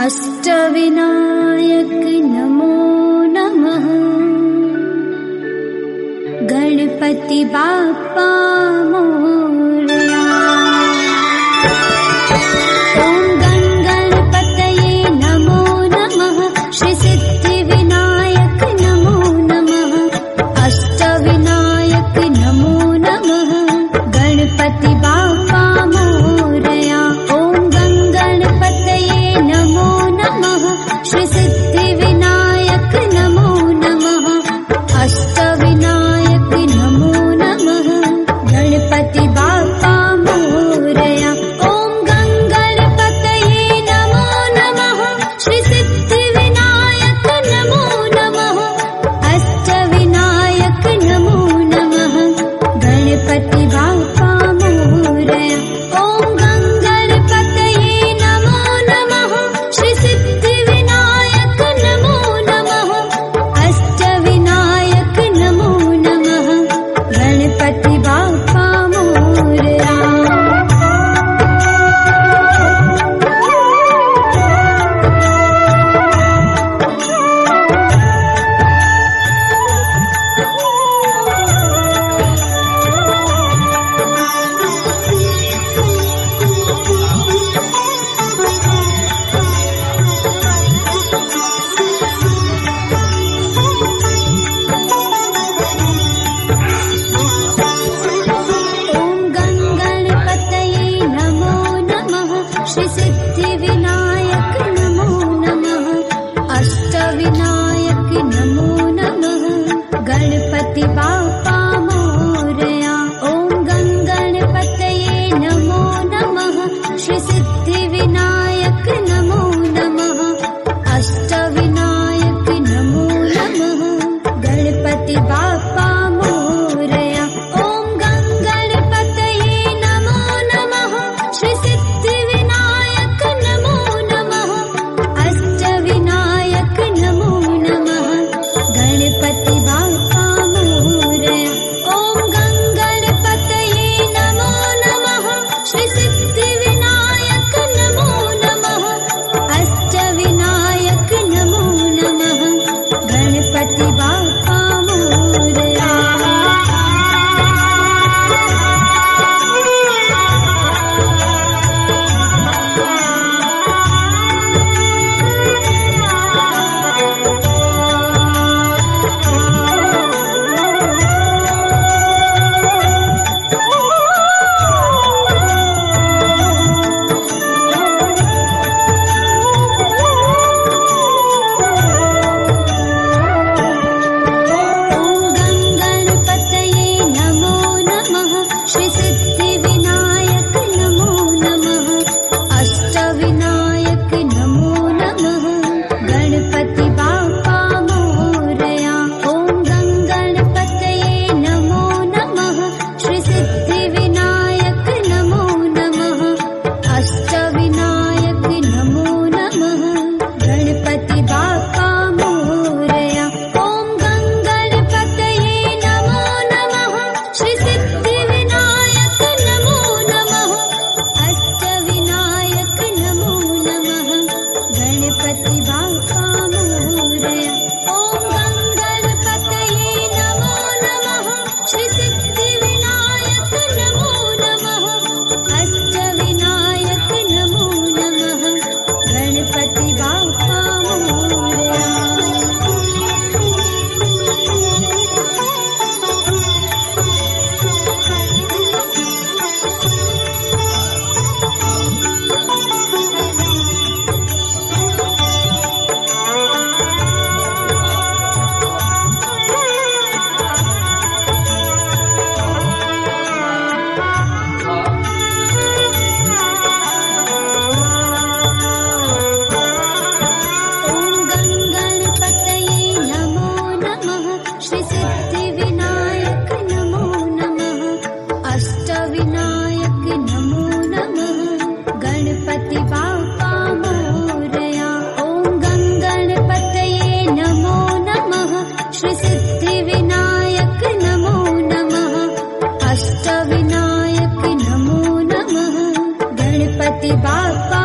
अष्टविनायक नमो नमः। गणपति बाप्पा मोरया। ओम गणपतये नमो नमः। श्री सिद्धिविनायक नमो नमः। अष्टविनायक नमो नमः। गणपति बाप्पा मोरया। ओम गणपतये नमो नमः। श्री सिद्धिविनायक नमो नमः। अष्टविनायक नमो नमः। गणपति बाप्पा मोरया। ओम गणपतये नमो नमः। श्री सिद्धिविनायक नमो नमः। अष्टविनायक नमो नमः। गणपति बाप्पा मोरया। ओम गणपतये नमो नमः। श्री सिद्धिविनायक नमो नमः। अष्टविनायक नमो नमः। गणपति बाप्पा मोरया। ओम गणपतये नमो नमः। श्री सिद्धिविनायक नमो नमः। अष्टविनायक नमो नमः। गणपति बाप्पा मोरया। ओम गणपतये नमो नमः। श्री सिद्धिविनायक नमो नमः। अष्टविनायक नमो नमः। गणपति बाप्पा मोरया। ओम गणपतये नमो नमः। श्री सिद्धिविनायक नमो नमः। अष्टविनायक नमो नमः। गणपति बाप्पा मोरया। ओम गणपतये नमो नमः। श्री सिद्धिविनायक नमो नमः। अष्टविनायक नमो नमः। गणपति बाप्पा मोरया। ओम गणपतये नमो नमः। श्री सिद्धिविनायक नमो नमः। अष्टविनायक नमो नमः। गणपति बाप्पा मोरया। ओम गणपतये नमो नमः। श्री सिद्धिविनायक नमो नमः। अष्टविनायक नमो नमः। गणपति बाप्पा मोरया। ओम गणपतये नमो नमः। श्री सिद्धिविनायक नमो नमः। अष्टविनायक नमो नमः। गणपति बाप्पा मोरया। ओम गणपतये नमो नमः। श्री सिद्धिविनायक नमो नमः। अष्टविनायक नमो गणपति बाप्पा